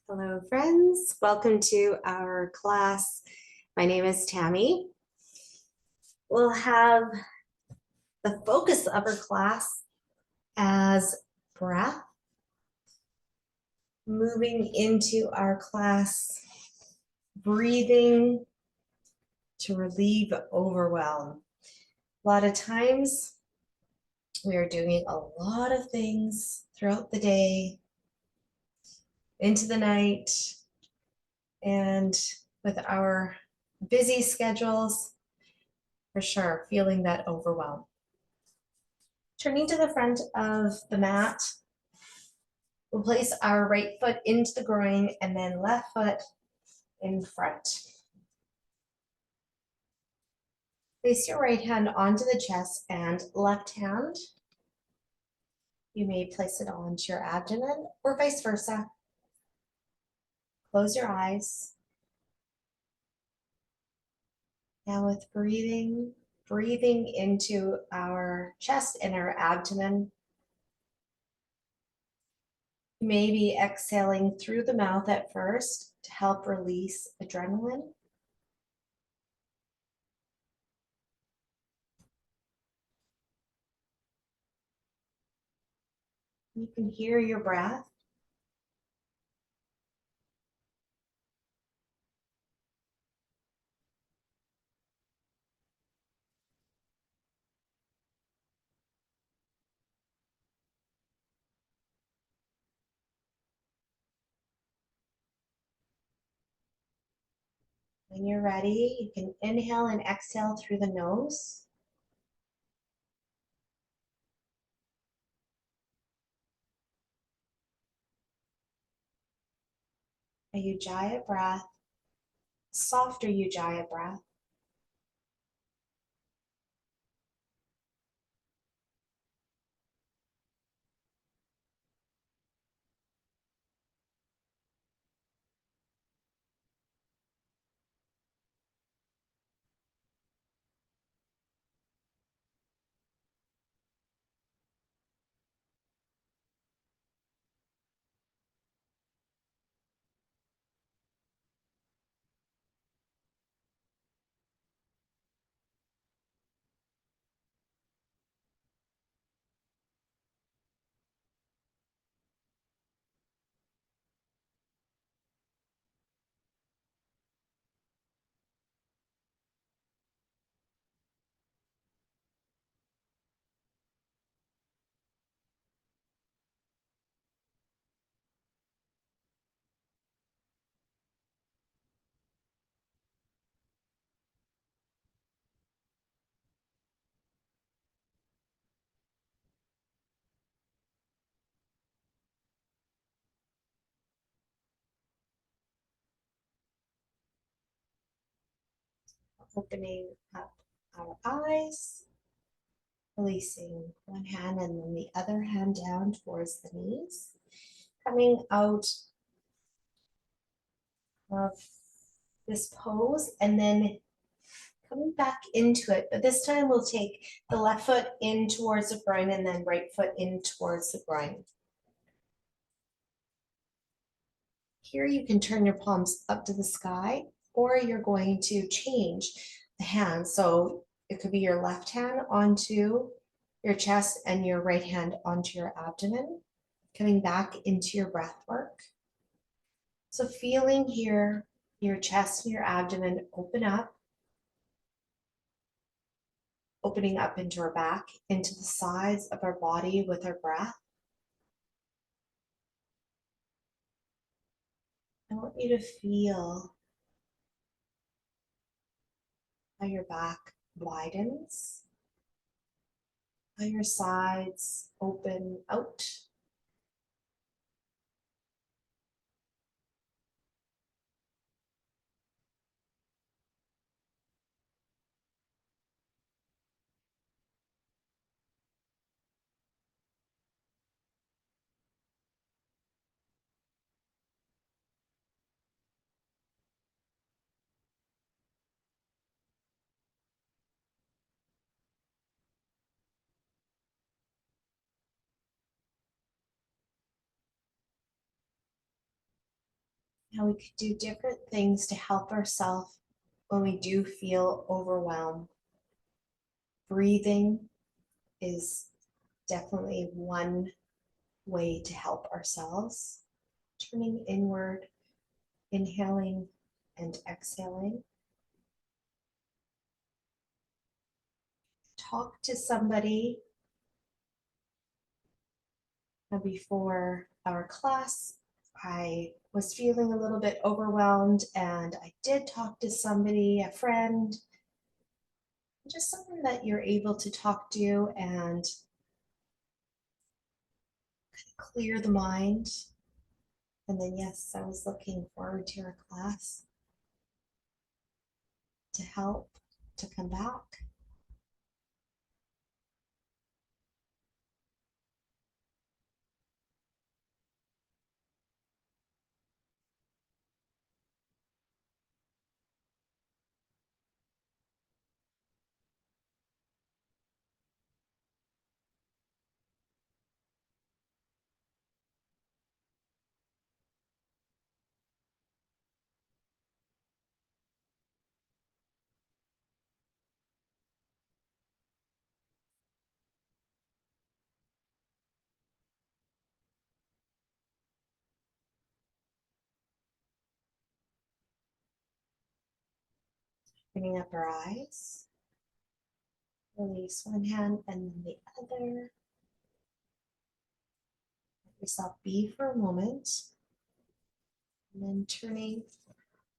Hello, friends. Welcome to our class. My name is Tammy. We'll have the focus of our class as breath. Moving into our class, breathing to relieve overwhelm. A lot of times we are doing a lot of things throughout the day, into the night, and with our busy schedules, for sure, feeling that overwhelm. Turning to the front of the mat, we'll place our right foot into the groin and then left foot in front. Place your right hand onto the chest and left hand, you may place it onto your abdomen or vice versa. Close your eyes. Now with breathing into our chest and our abdomen. Maybe exhaling through the mouth at first to help release adrenaline. You can hear your breath. When you're ready, you can inhale and exhale through the nose. A Ujjayi breath, softer Ujjayi breath. Opening up our eyes, releasing one hand and then the other hand down towards the knees. Coming out of this pose and then coming back into it. But this time we'll take the left foot in towards the groin and then right foot in towards the groin. Here you can turn your palms up to the sky, or you're going to change the hand. So it could be your left hand onto your chest and your right hand onto your abdomen, coming back into your breath work. So feeling here, your chest and your abdomen open up, opening up into our back, into the sides of our body with our breath. I want you to feel how your back widens, how your sides open out. Now we could do different things to help ourselves when we do feel overwhelmed. Breathing is definitely one way to help ourselves. Turning inward, inhaling and exhaling. Talk to somebody. Before our class, I was feeling a little bit overwhelmed, and I did talk to somebody, a friend, just someone that you're able to talk to and clear the mind. And then, yes, I was looking forward to our class to help to come back. Opening up our eyes. Release one hand and then the other. Let yourself be for a moment. And then turning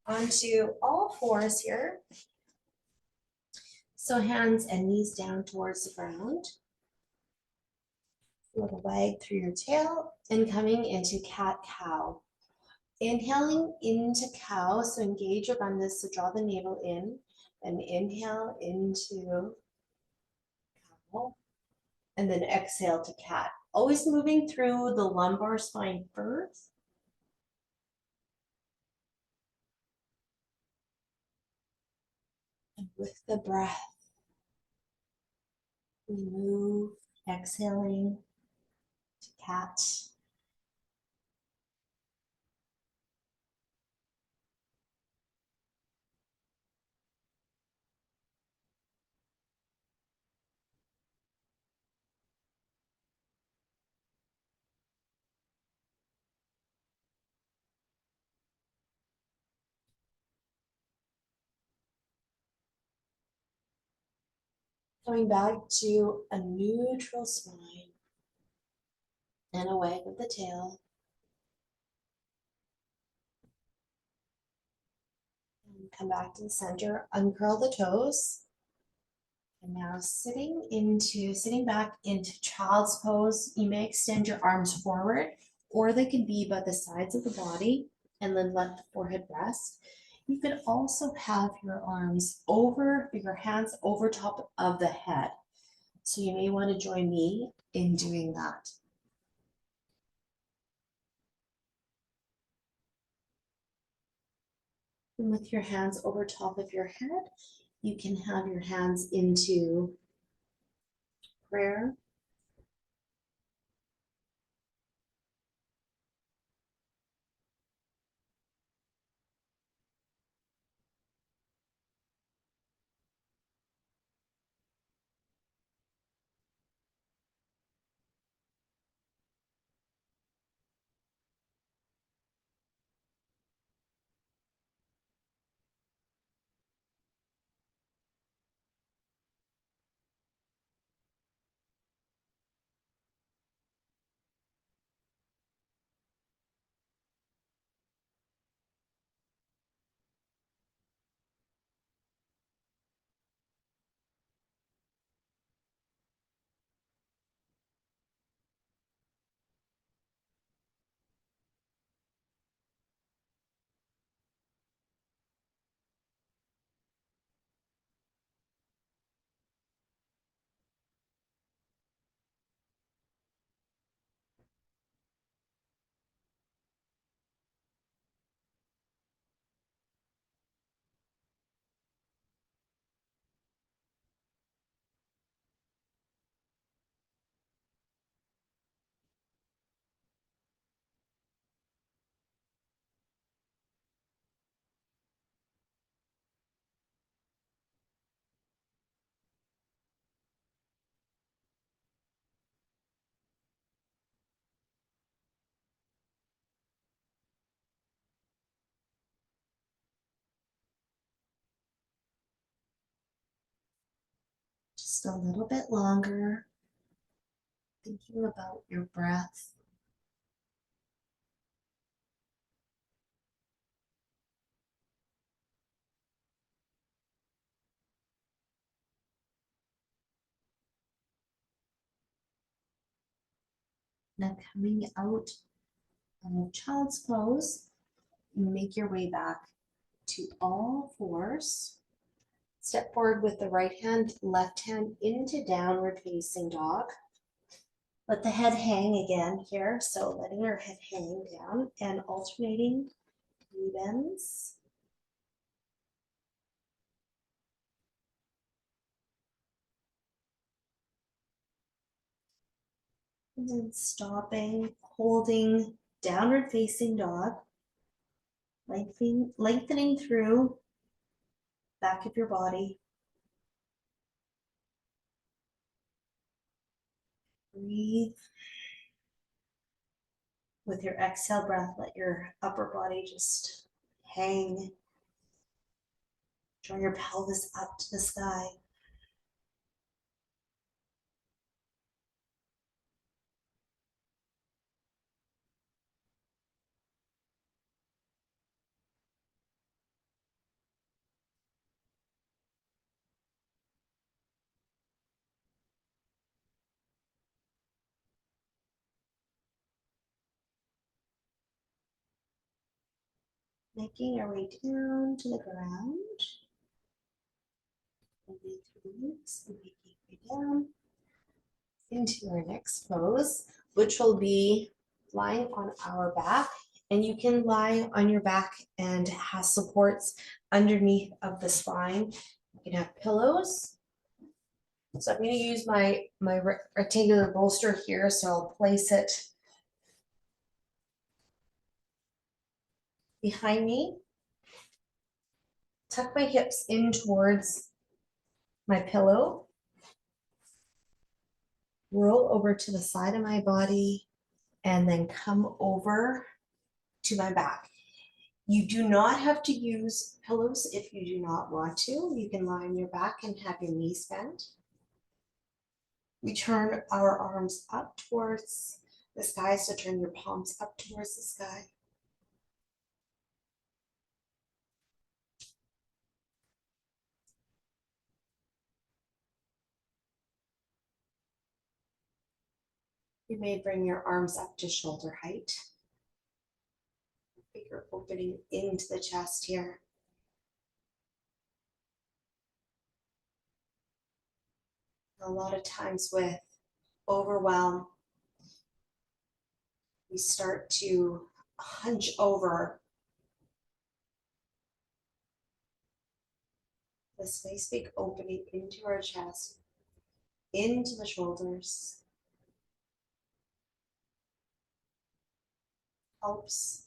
onto all fours here. So hands and knees down towards the ground. A little wag through your tail and coming into cat-cow. Inhaling into cow, so engage your bandhas, so draw the navel in, and inhale into cow, and then exhale to cat. Always moving through the lumbar spine first. And with the breath, we move, exhaling to cat. Coming back to a neutral spine and a wag of the tail. And come back to the center, uncurl the toes. And now sitting back into child's pose. You may extend your arms forward, or they could be by the sides of the body, and then let the forehead rest. You could also have your arms over, your hands over top of the head. So you may want to join me in doing that. And with your hands over top of your head, you can have your hands into prayer. Just a little bit longer, thinking about your breath. Now coming out of child's pose, make your way back to all fours. Step forward with the right hand, left hand into downward facing dog. Let the head hang again here. So letting your head hang down and alternating knee bends. And then stopping, holding downward facing dog. Lengthening through back of your body. Breathe. With your exhale breath, let your upper body just hang. Draw your pelvis up to the sky. Making our way down to the ground. Moving through the roots and making our way down into our next pose, which will be lying on our back. And you can lie on your back and have supports underneath of the spine. You can have pillows. So I'm going to use my rectangular bolster here. So I'll place it behind me. Tuck my hips in towards my pillow. Roll over to the side of my body and then come over to my back. You do not have to use pillows if you do not want to. You can lie on your back and have your knees bent. We turn our arms up towards the sky, so turn your palms up towards the sky. You may bring your arms up to shoulder height. Bigger opening into the chest here. A lot of times with overwhelm, we start to hunch over. This nice big opening into our chest, into the shoulders. Helps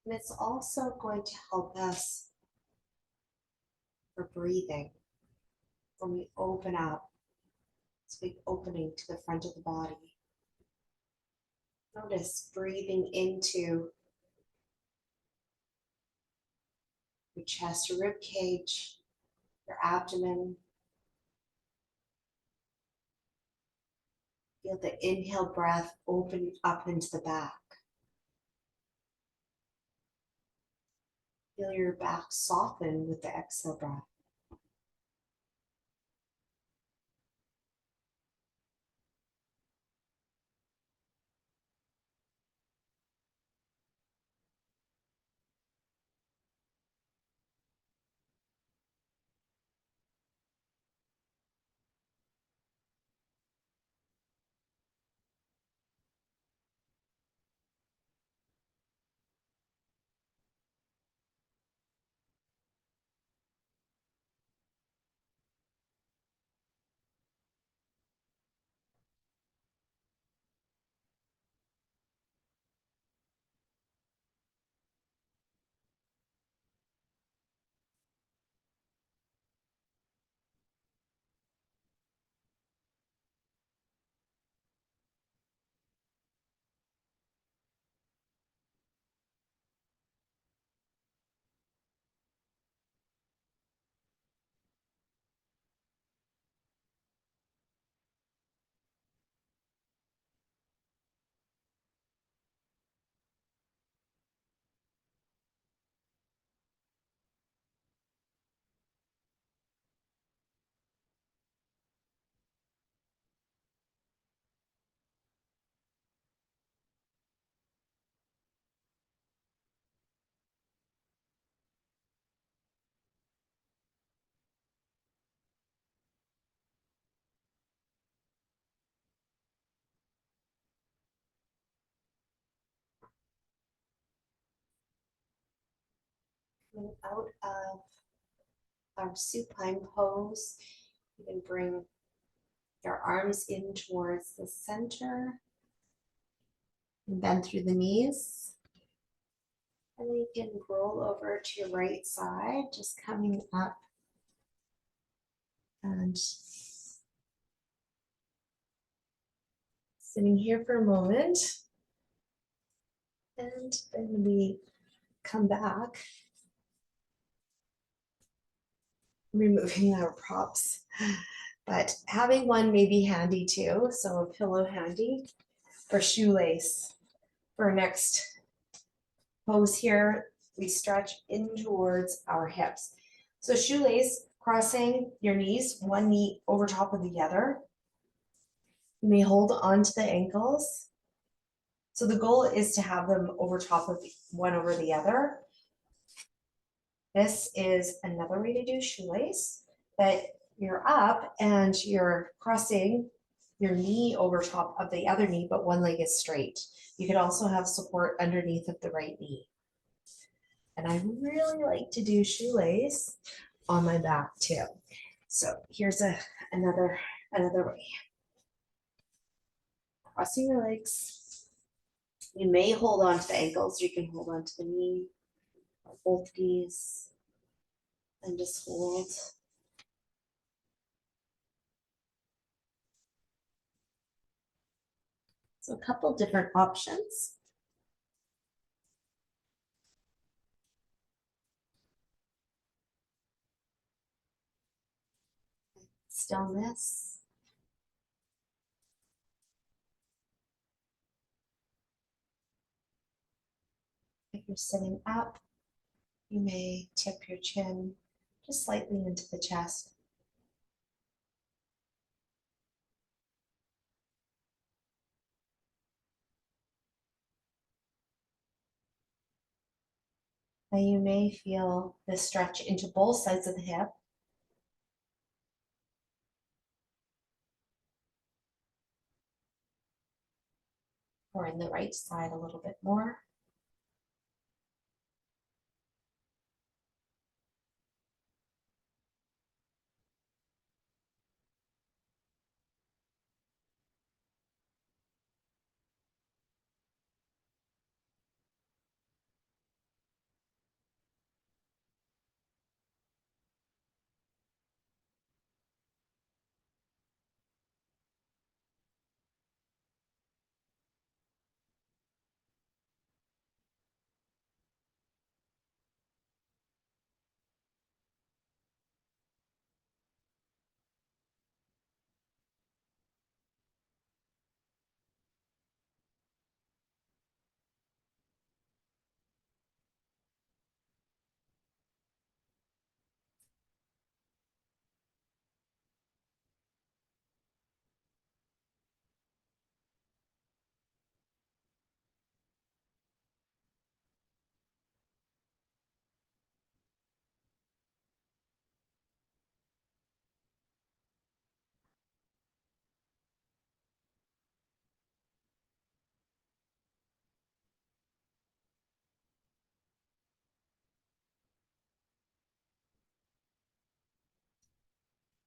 and it's also going to help us for breathing. When we open up, this big opening to the front of the body. Notice breathing into your chest, your rib cage, your abdomen. Feel the inhale breath open up into the back. Feel your back soften with the exhale breath. Coming out of our supine pose, you can bring your arms in towards the center and bend through the knees. And then you can roll over to your right side, just coming up and sitting here for a moment. And then we come back, removing our props. But having one may be handy too, so a pillow handy for shoelace. For our next pose here, we stretch in towards our hips. So shoelace, crossing your knees, one knee over top of the other. You may hold on to the ankles. So the goal is to have them over top of one over the other. This is another way to do shoelace, but you're up and you're crossing your knee over top of the other knee, but one leg is straight. You could also have support underneath of the right knee. And I really like to do shoelace on my back too. So here's another way. Crossing your legs. You may hold on to the ankles, you can hold on to the knee, or both knees, and just hold. So a couple different options. Stillness. If you're sitting up, you may tip your chin just slightly into the chest. Now you may feel the stretch into both sides of the hip. Or in the right side a little bit more.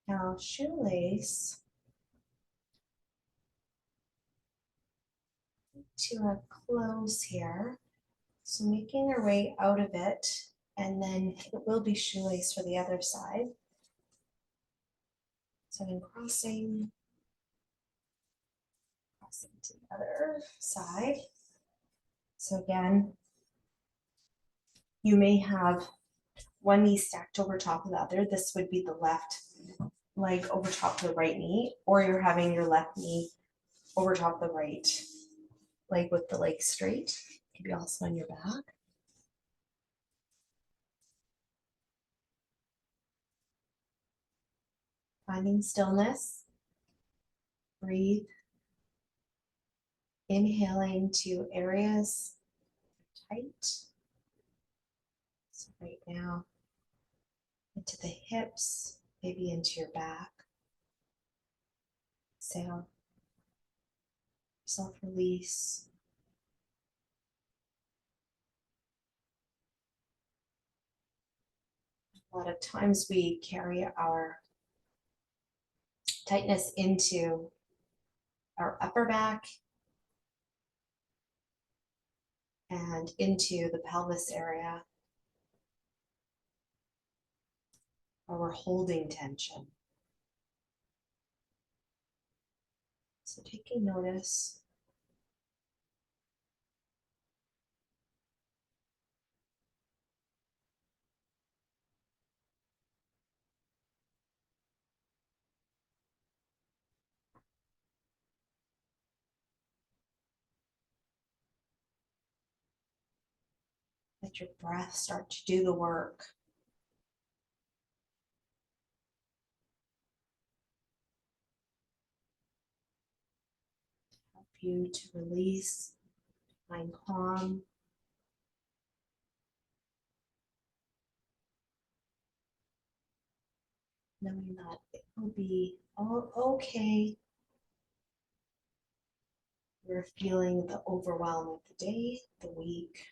Now shoelace to a close here. So making our way out of it, and then it will be shoelace for the other side. So then crossing to the other side. So again, you may have one knee stacked over top of the other. This would be the left leg over top of the right knee, or you're having your left knee over top of the right leg with the leg straight. Could be also on your back. Finding stillness. Breathe. Inhaling to areas tight. So right now, into the hips, maybe into your back. Exhale. Self-release. A lot of times we carry our tightness into our upper back and into the pelvis area, or we're holding tension. So taking notice. Let your breath start to do the work. Help you to release, find calm. Knowing that it will be all okay. You're feeling the overwhelm of the day, the week.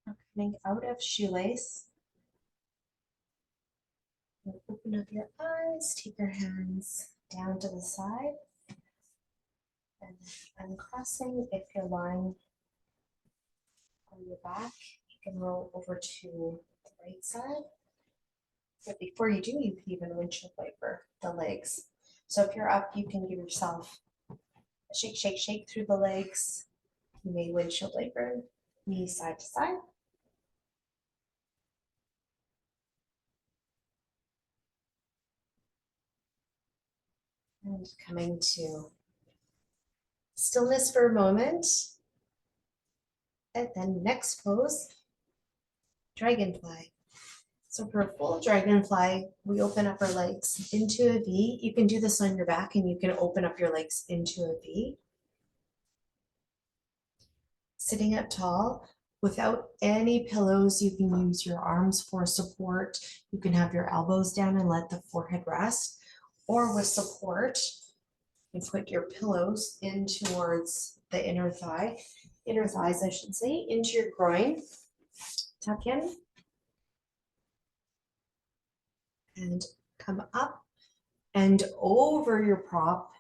Now coming out of shoelace. Open up your eyes, take your hands down to the side, and uncrossing. If you're lying on your back, you can roll over to the right side. But before you do, you can even windshield wiper the legs. So if you're up, you can give yourself a shake, shake, shake through the legs. You may windshield wiper, knees side to side. And coming to stillness for a moment. And then next pose, dragonfly. So for a full dragonfly, we open up our legs into a V. You can do this on your back and you can open up your legs into a V. Sitting up tall, without any pillows, you can use your arms for support. You can have your elbows down and let the forehead rest. Or with support, you put your pillows in towards the inner thighs, I should say, into your groin. Tuck in. And come up and over your prop.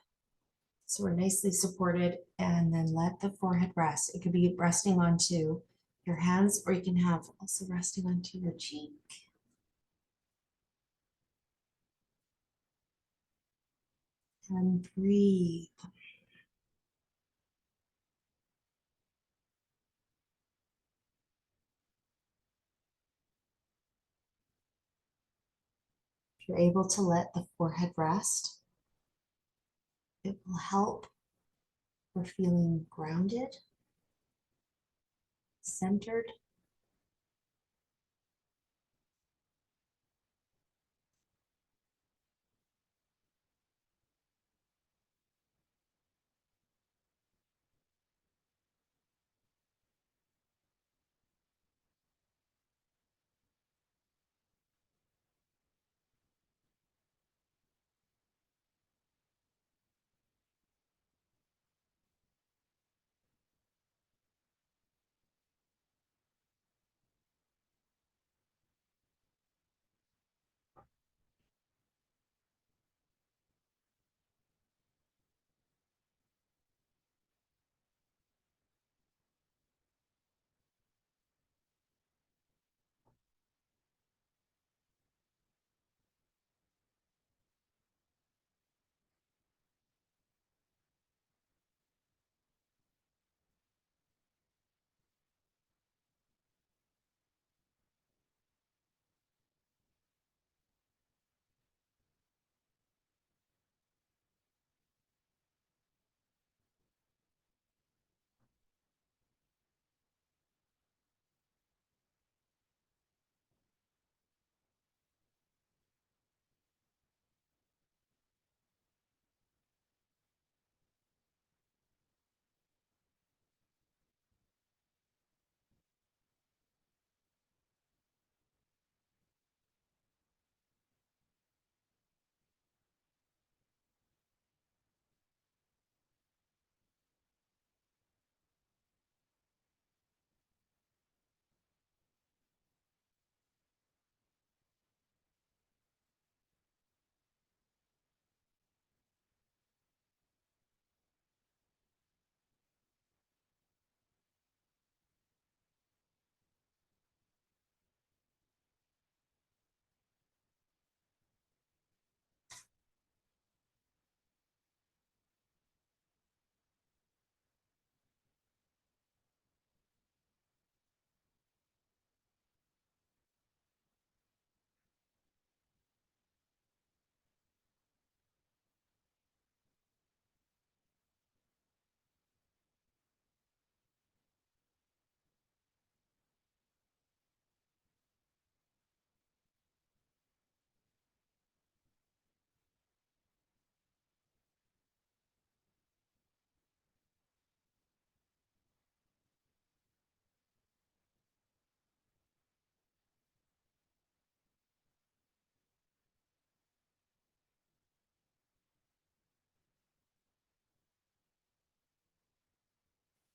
So we're nicely supported, and then let the forehead rest. It could be resting onto your hands, or you can have also resting onto your cheek. And breathe. If you're able to let the forehead rest, it will help for feeling grounded, centered.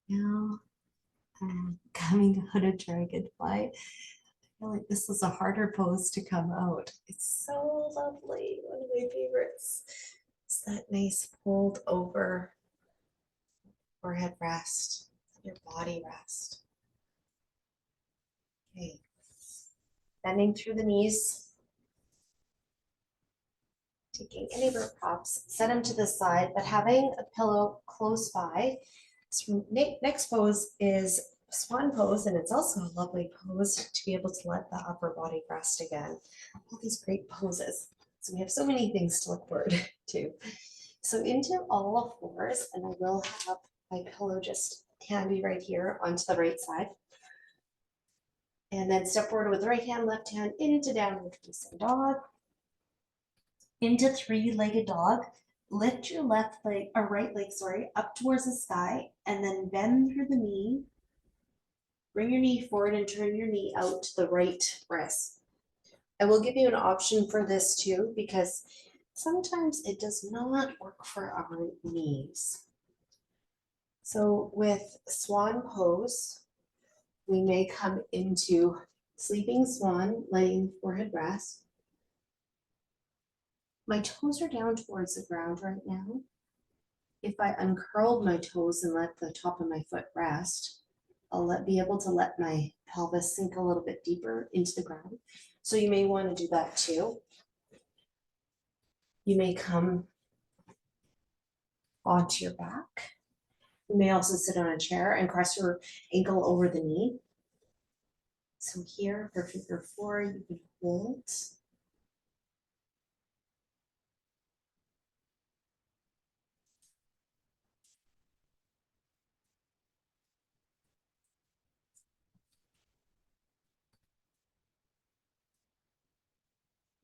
Now I'm coming out of Dragonfly. I feel like this is a harder pose to come out. It's so lovely. One of my favorites. It's that nice fold over forehead rest, your body rest. Okay. Bending through the knees. Taking any of our props, set them to the side, but having a pillow close by. So next pose is swan pose, and it's also a lovely pose to be able to let the upper body rest again. All these great poses. So we have so many things to look forward to. So into all of fours, and I will have my pillow just handy right here onto the right side. And then step forward with the right hand, left hand into downward facing dog. Into three-legged dog. Lift your left leg or right leg, sorry, up towards the sky, and then bend through the knee. Bring your knee forward and turn your knee out to the right wrist. I will give you an option for this too, because sometimes it does not work for our knees. So with swan pose, we may come into sleeping swan, letting forehead rest. My toes are down towards the ground right now. If I uncurled my toes and let the top of my foot rest, I'll be able to let my pelvis sink a little bit deeper into the ground. So you may want to do that too. You may come onto your back. You may also sit on a chair and cross your ankle over the knee. So here for figure 4, you can hold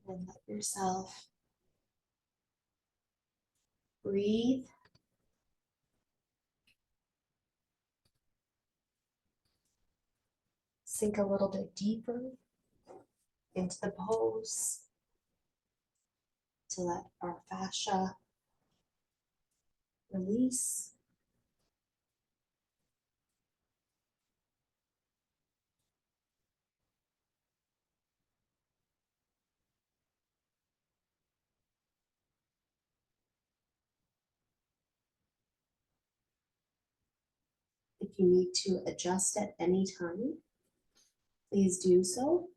And let yourself breathe. Sink a little bit deeper into the pose to let our fascia release. If you need to adjust at any time, please do so.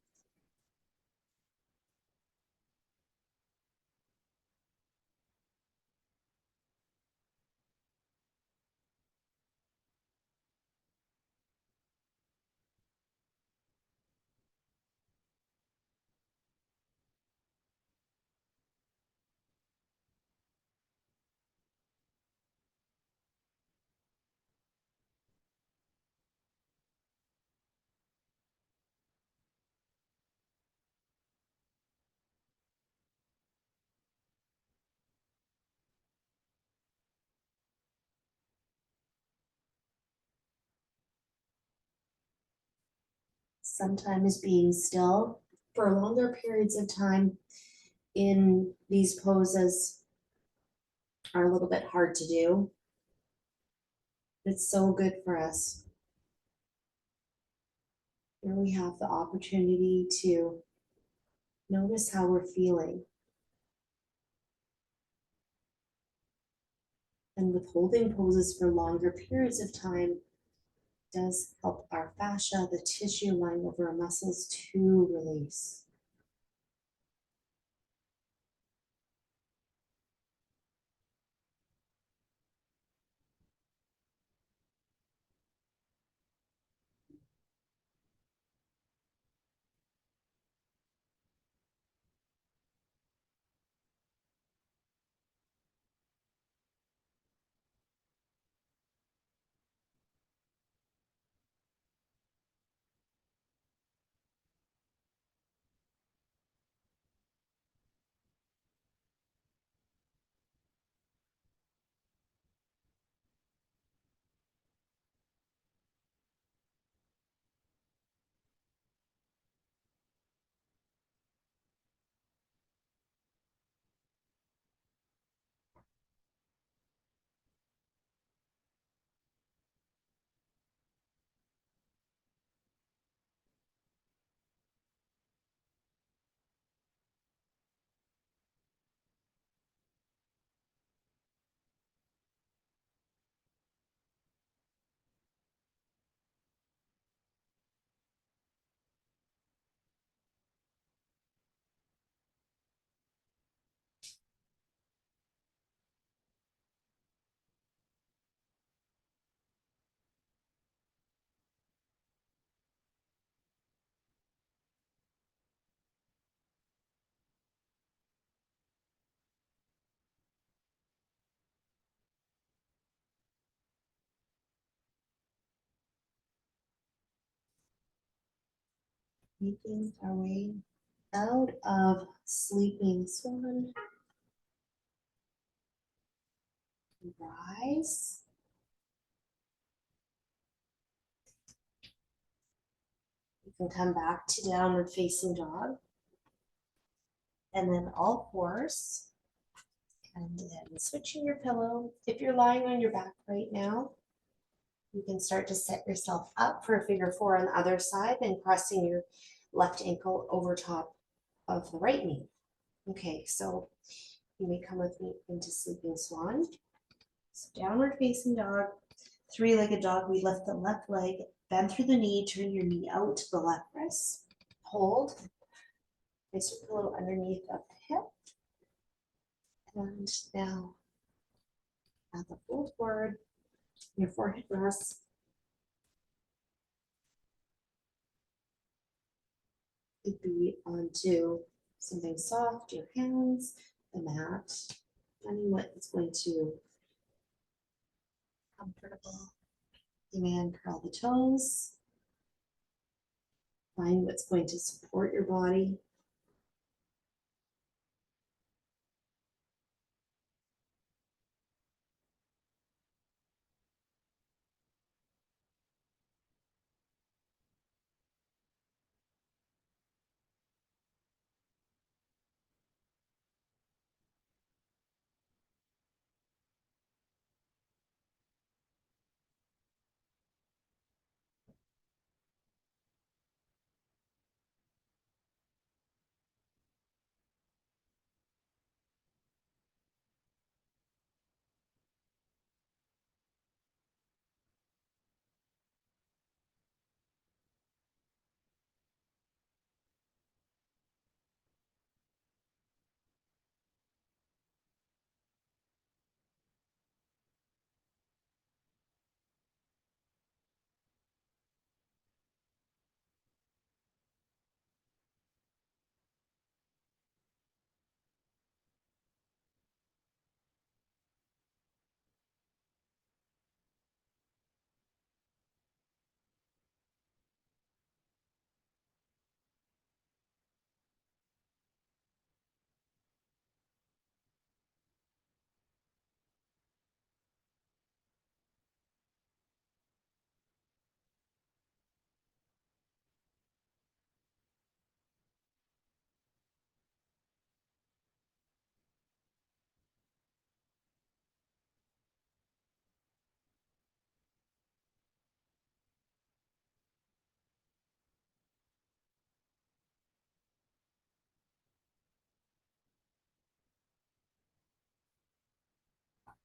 Sometimes being still for longer periods of time in these poses are a little bit hard to do. It's so good for us. Here we have the opportunity to notice how we're feeling. And withholding poses for longer periods of time does help our fascia, the tissue lying over our muscles, to release. Making our way out of sleeping swan. Rise. You can come back to downward facing dog. And then all fours. And then switching your pillow. If you're lying on your back right now, you can start to set yourself up for a figure four on the other side and crossing your left ankle over top of the right knee. Okay, so you may come with me into sleeping swan. So downward facing dog, three-legged dog. We lift the left leg, bend through the knee, turn your knee out to the left wrist. Hold. Place your pillow underneath of the hip. And now at the fold forward, your forehead rests. Could be onto something soft, your hands, the mat, finding what is going to comfortable. You may uncurl the toes. Find what's going to support your body.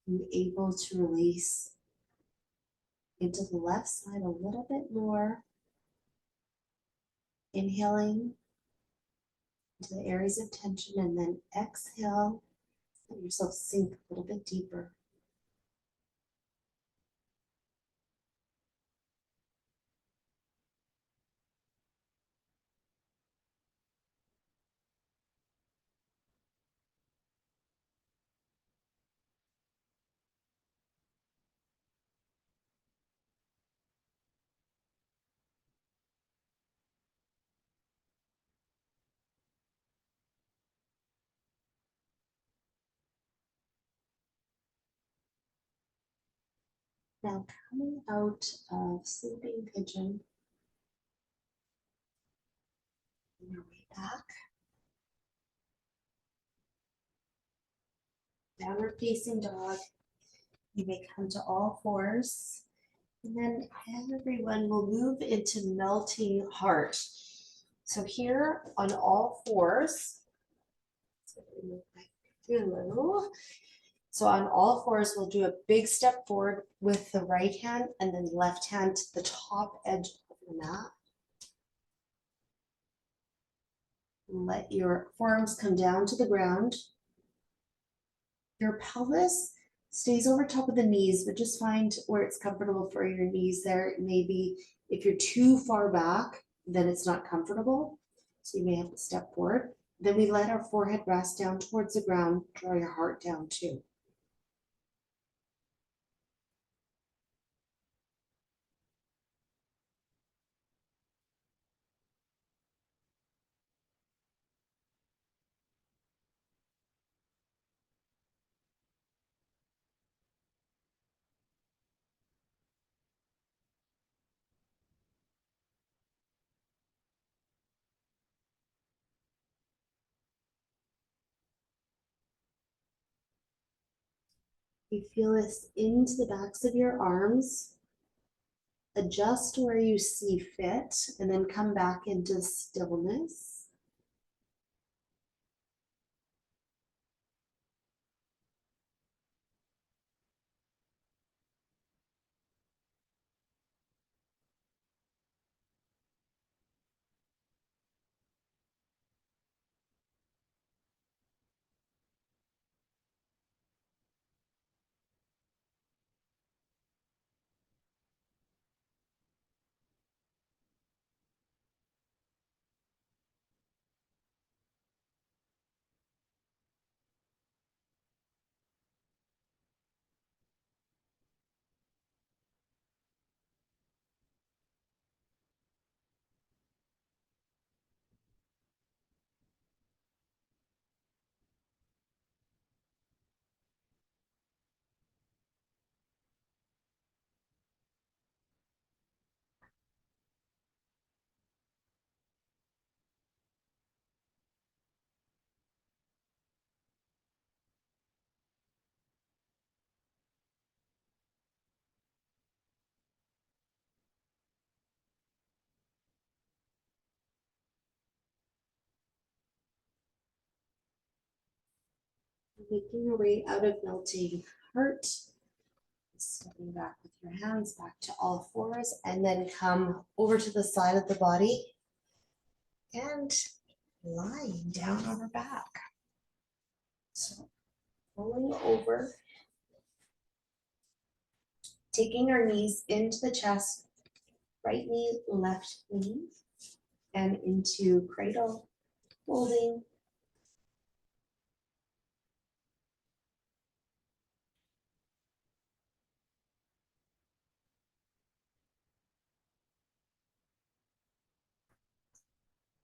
You're able to release into the left side a little bit more. Inhaling into the areas of tension and then exhale. Let yourself sink a little bit deeper. Now coming out of sleeping pigeon, on your way back, downward facing dog, you may come to all fours, and then everyone will move into melting heart. So here on all fours, so remove my pillow. So on all fours, we'll do a big step forward with the right hand and then left hand to the top edge of the mat. Let your forearms come down to the ground. Your pelvis stays over top of the knees, but just find where it's comfortable for your knees there. Maybe if you're too far back, then it's not comfortable. So you may have to step forward. Then we let our forehead rest down towards the ground. Draw your heart down too. You feel this into the backs of your arms. Adjust where you see fit, and then come back into stillness. Making your way out of melting heart. Stepping back with your hands back to all fours, and then come over to the side of the body and lying down on our back. So rolling over, taking our knees into the chest, right knee, left knee, and into cradle, holding.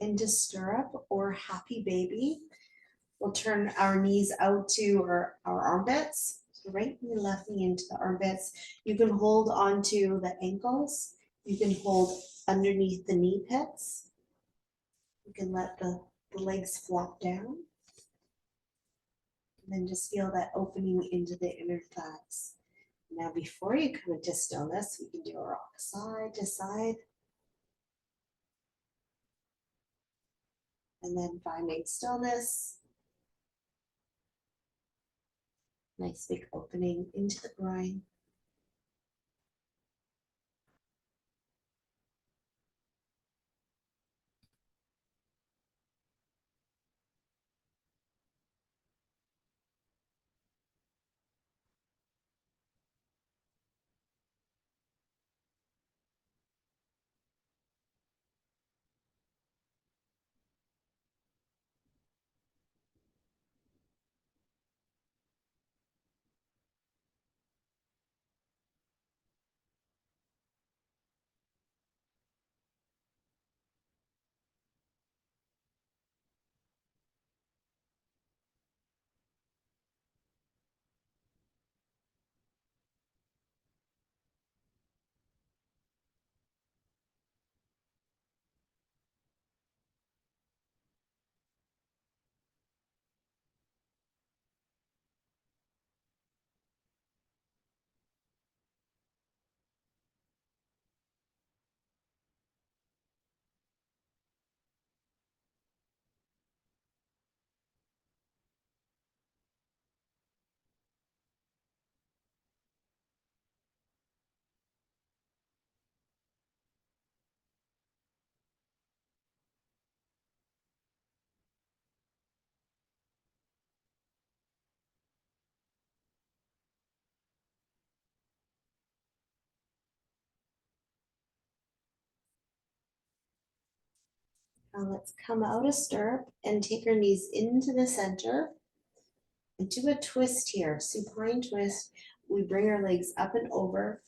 Into stirrup or happy baby. We'll turn our knees out to our armpits. So right knee, left knee into the armpits. You can hold onto the ankles. You can hold underneath the knee pits. You can let the legs flop down. And then just feel that opening into the inner thighs. Now before you come into stillness, we can do a rock side to side. And then finding stillness. Nice big opening into the groin. Now let's come out of stirrup and take our knees into the center and do a twist here, supine twist. We bring our legs up and over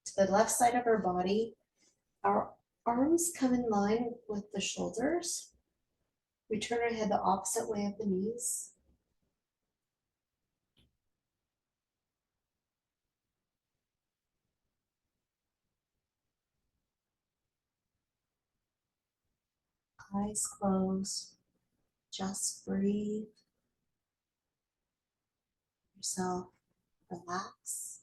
to the left side of our body. Our arms come in line with the shoulders. We turn our head the opposite way of the knees. Eyes closed. Just breathe. Yourself relax.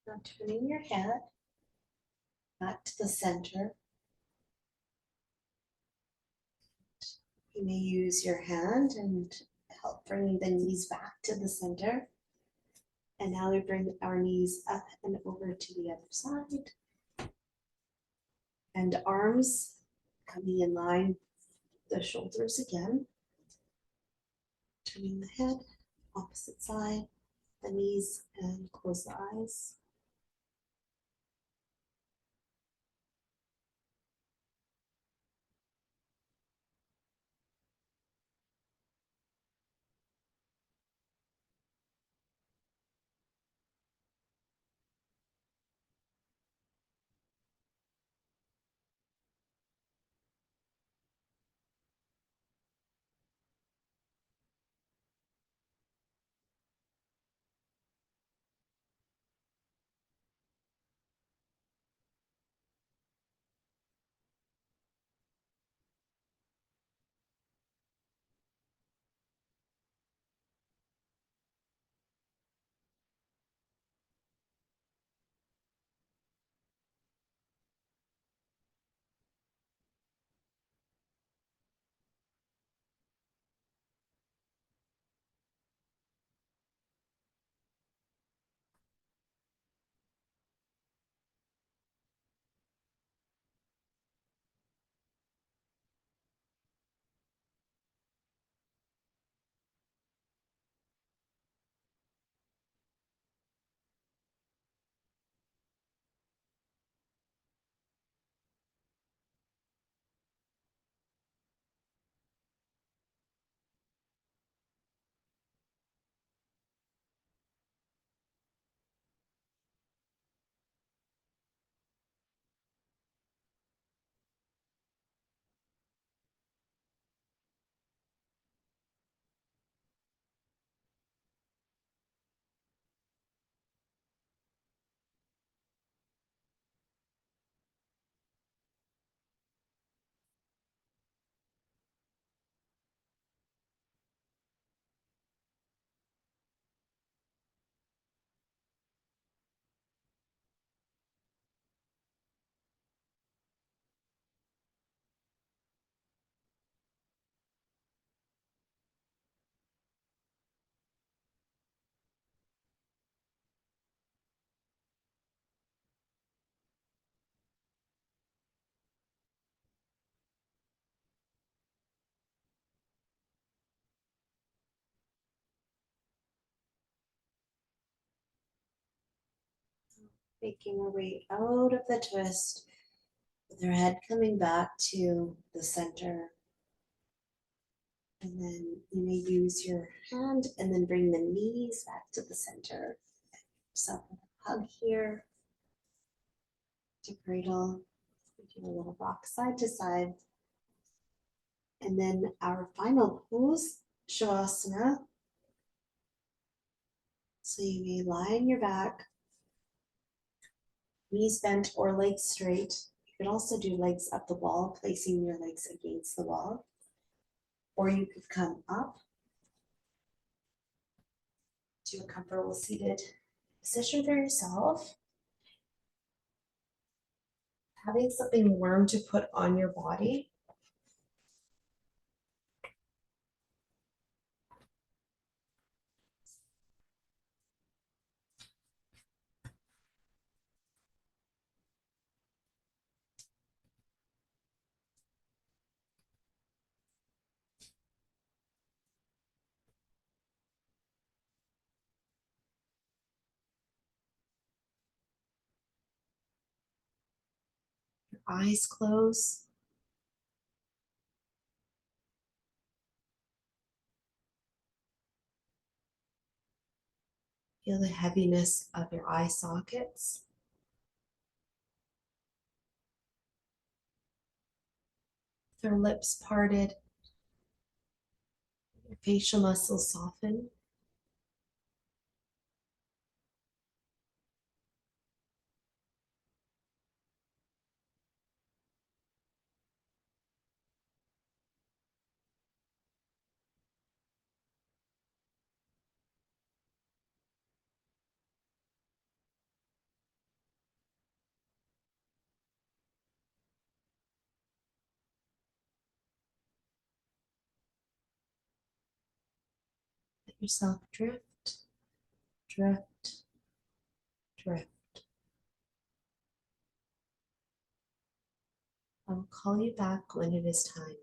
Now turning your head back to the center. You may use your hand and help bring the knees back to the center. And now we bring our knees up and over to the other side. And arms coming in line with the shoulders again. Turning the head, opposite side, the knees, and close the eyes. Making our way out of the twist with our head coming back to the center. And then you may use your hand and then bring the knees back to the center. Yourself a hug here to cradle. Do a little rock side to side. And then our final pose, Shavasana. So you may lie on your back, knees bent or legs straight. You could also do legs up the wall, placing your legs against the wall. Or you could come up to a comfortable seated position for yourself. Having something warm to put on your body. Your eyes closed. Feel the heaviness of your eye sockets. With your lips parted, your facial muscles soften. Let yourself drift, drift, drift. I will call you back when it is time.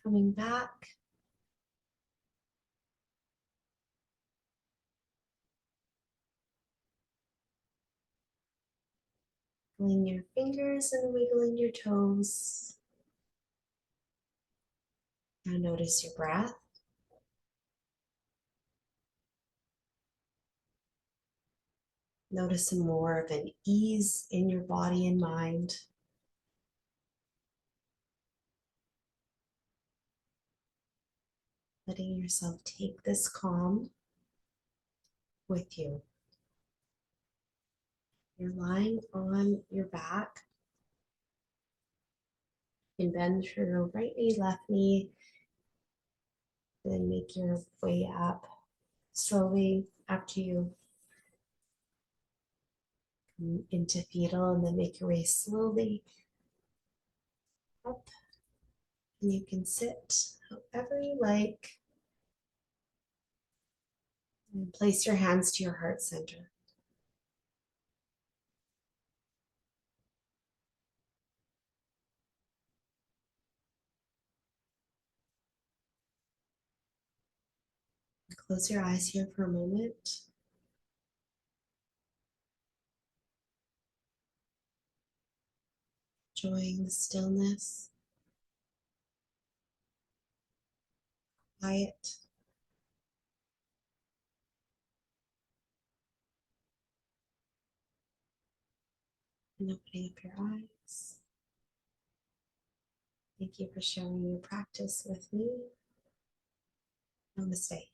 Coming back. Wiggling your fingers and wiggling your toes. Now notice your breath. Notice more of an ease in your body and mind. Letting yourself take this calm with you. You're lying on your back. You can bend through your right knee, left knee, then make your way up slowly after you come into fetal, and then make your way slowly up. And you can sit however you like and place your hands to your heart center. Close your eyes here for a moment. Enjoying the stillness, quiet. And opening up your eyes. Thank you for sharing your practice with me. Namaste.